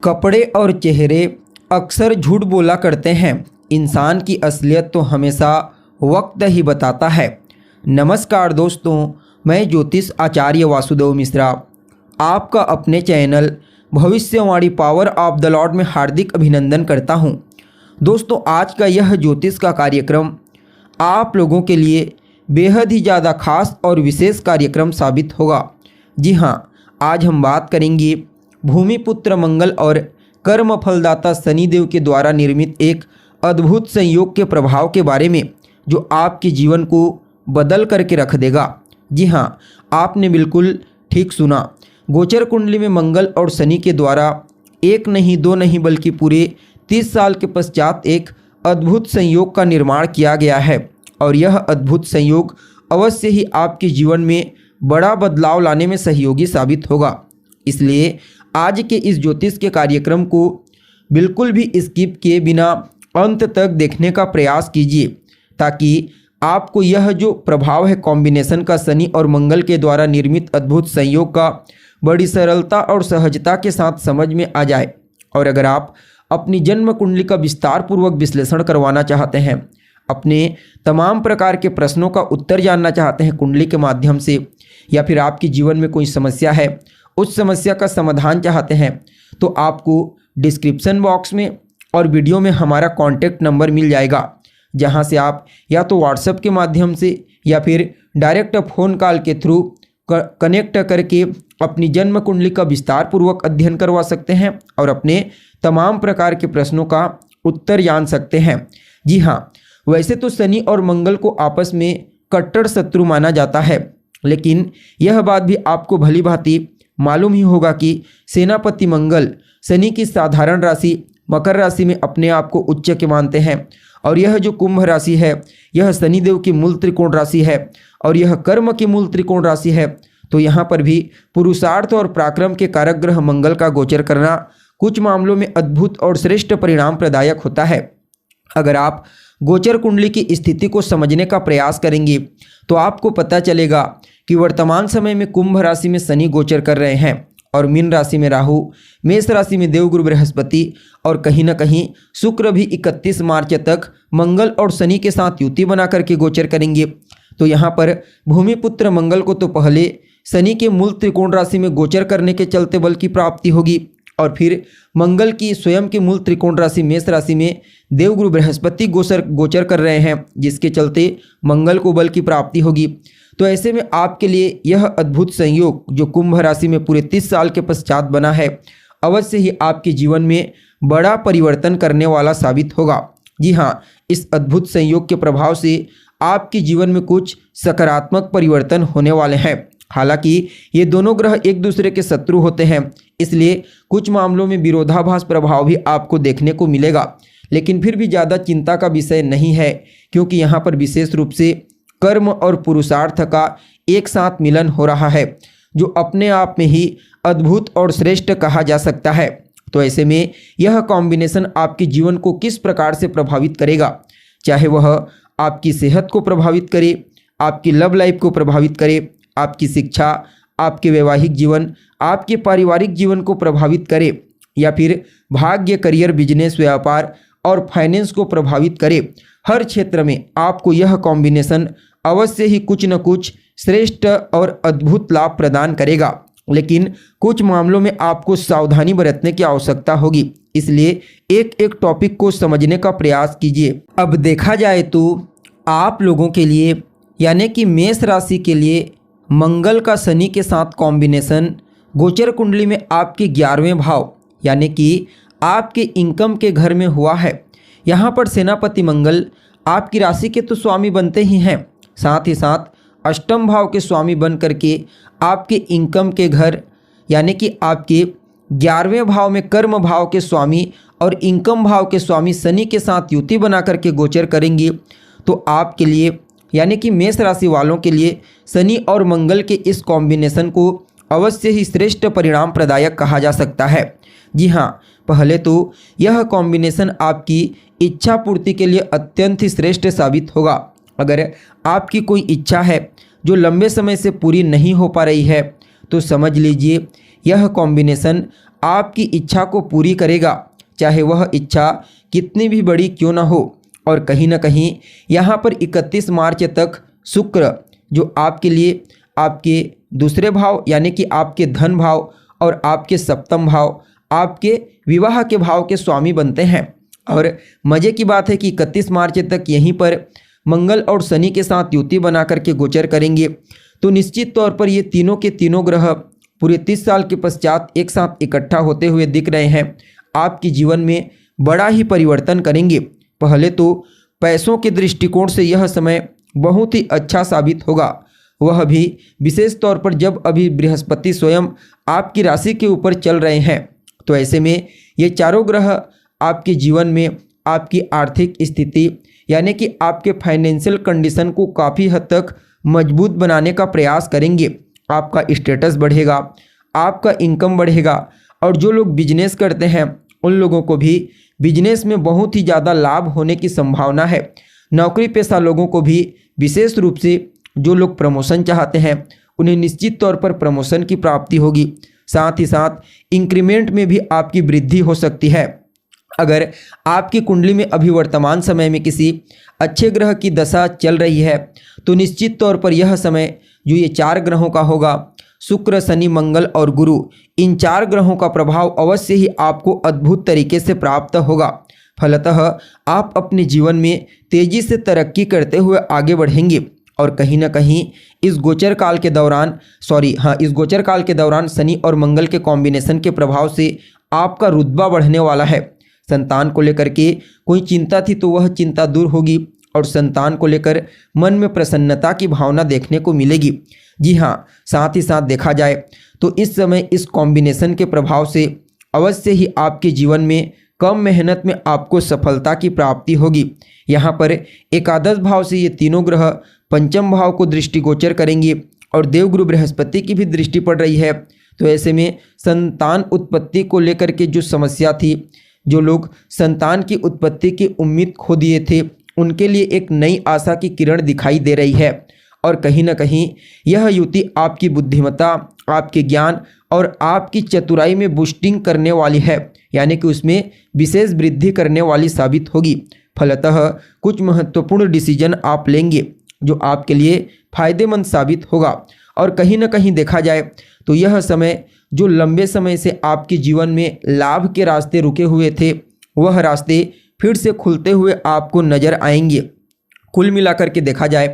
कपड़े और चेहरे अक्सर झूठ बोला करते हैं। इंसान की असलियत तो हमेशा वक्त ही बताता है। नमस्कार दोस्तों, मैं ज्योतिष आचार्य वासुदेव मिश्रा आपका अपने चैनल भविष्यवाणी पावर ऑफ द लॉर्ड में हार्दिक अभिनंदन करता हूं। दोस्तों, आज का यह ज्योतिष का कार्यक्रम आप लोगों के लिए बेहद ही ज़्यादा खास और विशेष कार्यक्रम साबित होगा। जी हाँ, आज हम बात करेंगे भूमिपुत्र मंगल और कर्म फलदाता शनिदेव के द्वारा निर्मित एक अद्भुत संयोग के प्रभाव के बारे में, जो आपके जीवन को बदल करके रख देगा। जी हाँ, आपने बिल्कुल ठीक सुना। गोचर कुंडली में मंगल और शनि के द्वारा एक नहीं दो नहीं बल्कि पूरे 30 साल के पश्चात एक अद्भुत संयोग का निर्माण किया गया है और यह अद्भुत संयोग अवश्य ही आपके जीवन में बड़ा बदलाव लाने में सहयोगी साबित होगा। इसलिए आज के इस ज्योतिष के कार्यक्रम को बिल्कुल भी स्किप किए बिना अंत तक देखने का प्रयास कीजिए, ताकि आपको यह जो प्रभाव है कॉम्बिनेशन का शनि और मंगल के द्वारा निर्मित अद्भुत संयोग का बड़ी सरलता और सहजता के साथ समझ में आ जाए। और अगर आप अपनी जन्म कुंडली का विस्तार पूर्वक विश्लेषण करवाना चाहते हैं, अपने तमाम प्रकार के प्रश्नों का उत्तर जानना चाहते हैं कुंडली के माध्यम से, या फिर आपके जीवन में कोई समस्या है, उस समस्या का समाधान चाहते हैं, तो आपको डिस्क्रिप्शन बॉक्स में और वीडियो में हमारा कॉन्टैक्ट नंबर मिल जाएगा, जहां से आप या तो व्हाट्सएप के माध्यम से या फिर डायरेक्ट फ़ोन कॉल के थ्रू कनेक्ट करके अपनी जन्म कुंडली का विस्तार पूर्वक अध्ययन करवा सकते हैं और अपने तमाम प्रकार के प्रश्नों का उत्तर जान सकते हैं। जी हाँ, वैसे तो शनि और मंगल को आपस में कट्टर शत्रु माना जाता है, लेकिन यह बात भी आपको भली भांति मालूम ही होगा कि सेनापति मंगल शनि की साधारण राशि मकर राशि में अपने आप को उच्च के मानते हैं, और यह जो कुंभ राशि है यह शनिदेव की मूल त्रिकोण राशि है और यह कर्म की मूल त्रिकोण राशि है। तो यहाँ पर भी पुरुषार्थ और पराक्रम के कारक ग्रह मंगल का गोचर करना कुछ मामलों में अद्भुत और श्रेष्ठ परिणाम प्रदायक होता है। अगर आप गोचर कुंडली की स्थिति को समझने का प्रयास करेंगे तो आपको पता चलेगा कि वर्तमान समय में कुंभ राशि में शनि गोचर कर रहे हैं और मीन राशि में राहु, मेष राशि में देवगुरु बृहस्पति और कहीं ना कहीं शुक्र भी 31 मार्च तक मंगल और शनि के साथ युति बना करके गोचर करेंगे। तो यहाँ पर भूमिपुत्र मंगल को तो पहले शनि के मूल त्रिकोण राशि में गोचर करने के चलते बल की प्राप्ति होगी, और फिर मंगल की स्वयं की मूल त्रिकोण राशि मेष राशि में देवगुरु बृहस्पति गोचर कर रहे हैं, जिसके चलते मंगल को बल की प्राप्ति होगी। तो ऐसे में आपके लिए यह अद्भुत संयोग जो कुंभ राशि में पूरे 30 साल के पश्चात बना है, अवश्य ही आपके जीवन में बड़ा परिवर्तन करने वाला साबित होगा। जी हाँ, इस अद्भुत संयोग के प्रभाव से आपके जीवन में कुछ सकारात्मक परिवर्तन होने वाले हैं। हालांकि ये दोनों ग्रह एक दूसरे के शत्रु होते हैं, इसलिए कुछ मामलों में विरोधाभास प्रभाव भी आपको देखने को मिलेगा, लेकिन फिर भी ज़्यादा चिंता का विषय नहीं है, क्योंकि यहाँ पर विशेष रूप से कर्म और पुरुषार्थ का एक साथ मिलन हो रहा है, जो अपने आप में ही अद्भुत और श्रेष्ठ कहा जा सकता है। तो ऐसे में यह कॉम्बिनेशन आपके जीवन को किस प्रकार से प्रभावित करेगा, चाहे वह आपकी सेहत को प्रभावित करे, आपकी लव लाइफ को प्रभावित करे, आपकी शिक्षा, आपके वैवाहिक जीवन, आपके पारिवारिक जीवन को प्रभावित करे, या फिर भाग्य, करियर, बिजनेस, व्यापार और फाइनेंस को प्रभावित करे, हर क्षेत्र में आपको यह कॉम्बिनेशन अवश्य ही कुछ न कुछ श्रेष्ठ और अद्भुत लाभ प्रदान करेगा। लेकिन कुछ मामलों में आपको सावधानी बरतने की आवश्यकता होगी, इसलिए एक एक टॉपिक को समझने का प्रयास कीजिए। अब देखा जाए तो आप लोगों के लिए, यानी कि मेष राशि के लिए मंगल का शनि के साथ कॉम्बिनेशन गोचर कुंडली में आपके 11वें भाव यानी कि आपके इनकम के घर में हुआ है। यहाँ पर सेनापति मंगल आपकी राशि के तो स्वामी बनते ही हैं, साथ ही साथ अष्टम भाव के स्वामी बन करके आपके इनकम के घर यानी कि आपके 11वें भाव में कर्म भाव के स्वामी और इनकम भाव के स्वामी शनि के साथ युति बना करके गोचर करेंगे। तो आपके लिए यानी कि मेष राशि वालों के लिए शनि और मंगल के इस कॉम्बिनेशन को अवश्य ही श्रेष्ठ परिणाम प्रदायक कहा जा सकता है। जी हाँ, पहले तो यह कॉम्बिनेशन आपकी इच्छा पूर्ति के लिए अत्यंत ही श्रेष्ठ साबित होगा। अगर आपकी कोई इच्छा है जो लंबे समय से पूरी नहीं हो पा रही है, तो समझ लीजिए यह कॉम्बिनेशन आपकी इच्छा को पूरी करेगा, चाहे वह इच्छा कितनी भी बड़ी क्यों ना हो। और कहीं ना कहीं यहाँ पर 31 मार्च तक शुक्र जो आपके लिए आपके दूसरे भाव यानी कि आपके धन भाव और आपके सप्तम भाव, आपके विवाह के भाव के स्वामी बनते हैं। और मज़े की बात है कि 31 मार्च तक यहीं पर मंगल और शनि के साथ युति बना करके गोचर करेंगे। तो निश्चित तौर पर ये तीनों के तीनों ग्रह पूरे 30 साल के पश्चात एक साथ इकट्ठा होते हुए दिख रहे हैं। आपके जीवन में बड़ा ही परिवर्तन करेंगे। पहले तो पैसों के दृष्टिकोण से यह समय बहुत ही अच्छा साबित होगा, वह भी विशेष तौर पर जब अभी बृहस्पति स्वयं आपकी राशि के ऊपर चल रहे हैं। तो ऐसे में ये चारों ग्रह आपके जीवन में आपकी आर्थिक स्थिति यानी कि आपके फाइनेंशियल कंडीशन को काफ़ी हद तक मजबूत बनाने का प्रयास करेंगे। आपका स्टेटस बढ़ेगा, आपका इनकम बढ़ेगा और जो लोग बिजनेस करते हैं उन लोगों को भी बिजनेस में बहुत ही ज़्यादा लाभ होने की संभावना है। नौकरी पेशा लोगों को भी विशेष रूप से जो लोग प्रमोशन चाहते हैं उन्हें निश्चित तौर पर प्रमोशन की प्राप्ति होगी। साथ ही साथ इंक्रीमेंट में भी आपकी वृद्धि हो सकती है। अगर आपकी कुंडली में अभी वर्तमान समय में किसी अच्छे ग्रह की दशा चल रही है तो निश्चित तौर पर यह समय जो ये 4 ग्रहों का होगा, शुक्र, शनि, मंगल और गुरु, इन 4 ग्रहों का प्रभाव अवश्य ही आपको अद्भुत तरीके से प्राप्त होगा। फलतः आप अपने जीवन में तेजी से तरक्की करते हुए आगे बढ़ेंगे। और कहीं ना कहीं इस गोचर काल के दौरान शनि और मंगल के कॉम्बिनेशन के प्रभाव से आपका रुतबा बढ़ने वाला है। संतान को लेकर के कोई चिंता थी तो वह चिंता दूर होगी और संतान को लेकर मन में प्रसन्नता की भावना देखने को मिलेगी। जी हाँ, साथ ही साथ देखा जाए तो इस समय इस कॉम्बिनेशन के प्रभाव से अवश्य ही आपके जीवन में कम मेहनत में आपको सफलता की प्राप्ति होगी। यहाँ पर एकादश भाव से ये तीनों ग्रह पंचम भाव को दृष्टिगोचर करेंगे और देवगुरु बृहस्पति की भी दृष्टि पड़ रही है। तो ऐसे में संतान उत्पत्ति को लेकर के जो समस्या थी, जो लोग संतान की उत्पत्ति की उम्मीद खो दिए थे, उनके लिए एक नई आशा की किरण दिखाई दे रही है। और कहीं ना कहीं यह युति आपकी बुद्धिमत्ता, आपके ज्ञान और आपकी चतुराई में बूस्टिंग करने वाली है, यानी कि उसमें विशेष वृद्धि करने वाली साबित होगी। फलतः कुछ महत्वपूर्ण डिसीजन आप लेंगे जो आपके लिए फायदेमंद साबित होगा। और कहीं ना कहीं देखा जाए तो यह समय जो लंबे समय से आपके जीवन में लाभ के रास्ते रुके हुए थे, वह रास्ते फिर से खुलते हुए आपको नज़र आएंगे। कुल मिलाकर के देखा जाए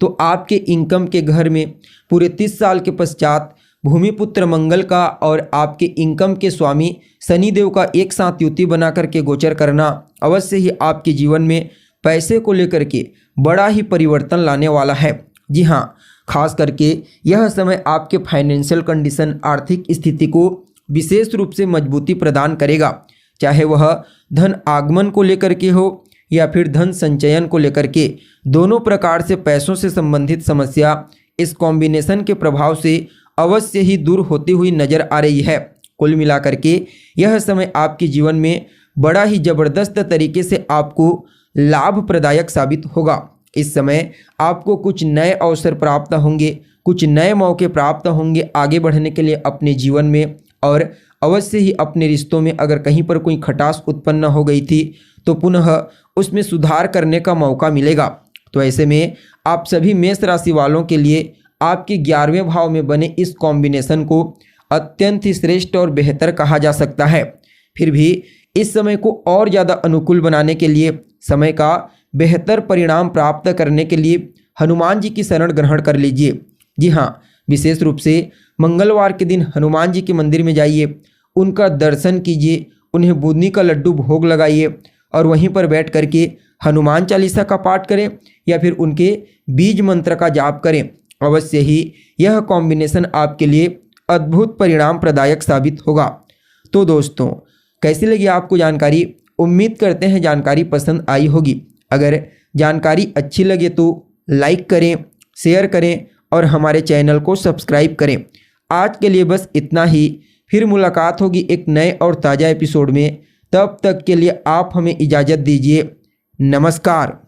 तो आपके इनकम के घर में पूरे 30 साल के पश्चात भूमिपुत्र मंगल का और आपके इनकम के स्वामी शनिदेव का एक साथ युति बना करके गोचर करना अवश्य ही आपके जीवन में पैसे को लेकर के बड़ा ही परिवर्तन लाने वाला है। जी हाँ, खास करके यह समय आपके फाइनेंशियल कंडीशन, आर्थिक स्थिति को विशेष रूप से मजबूती प्रदान करेगा, चाहे वह धन आगमन को लेकर के हो या फिर धन संचयन को लेकर के। दोनों प्रकार से पैसों से संबंधित समस्या इस कॉम्बिनेशन के प्रभाव से अवश्य ही दूर होती हुई नजर आ रही है। कुल मिलाकर के यह समय आपके जीवन में बड़ा ही जबरदस्त तरीके से आपको लाभ प्रदायक साबित होगा। इस समय आपको कुछ नए अवसर प्राप्त होंगे, कुछ नए मौके प्राप्त होंगे आगे बढ़ने के लिए अपने जीवन में। और अवश्य ही अपने रिश्तों में अगर कहीं पर कोई खटास उत्पन्न हो गई थी तो पुनः उसमें सुधार करने का मौका मिलेगा। तो ऐसे में आप सभी मेष राशि वालों के लिए आपके 11वें भाव में बने इस कॉम्बिनेशन को अत्यंत ही श्रेष्ठ और बेहतर कहा जा सकता है। फिर भी इस समय को और ज़्यादा अनुकूल बनाने के लिए, समय का बेहतर परिणाम प्राप्त करने के लिए हनुमान जी की शरण ग्रहण कर लीजिए। जी हाँ, विशेष रूप से मंगलवार के दिन हनुमान जी के मंदिर में जाइए, उनका दर्शन कीजिए, उन्हें बूंदी का लड्डू भोग लगाइए और वहीं पर बैठ करके हनुमान चालीसा का पाठ करें या फिर उनके बीज मंत्र का जाप करें। अवश्य ही यह कॉम्बिनेशन आपके लिए अद्भुत परिणाम प्रदायक साबित होगा। तो दोस्तों, कैसी लगी आपको जानकारी? उम्मीद करते हैं जानकारी पसंद आई होगी। अगर जानकारी अच्छी लगे तो लाइक करें, शेयर करें और हमारे चैनल को सब्सक्राइब करें। आज के लिए बस इतना ही। फिर मुलाकात होगी एक नए और ताज़ा एपिसोड में। तब तक के लिए आप हमें इजाज़त दीजिए। नमस्कार।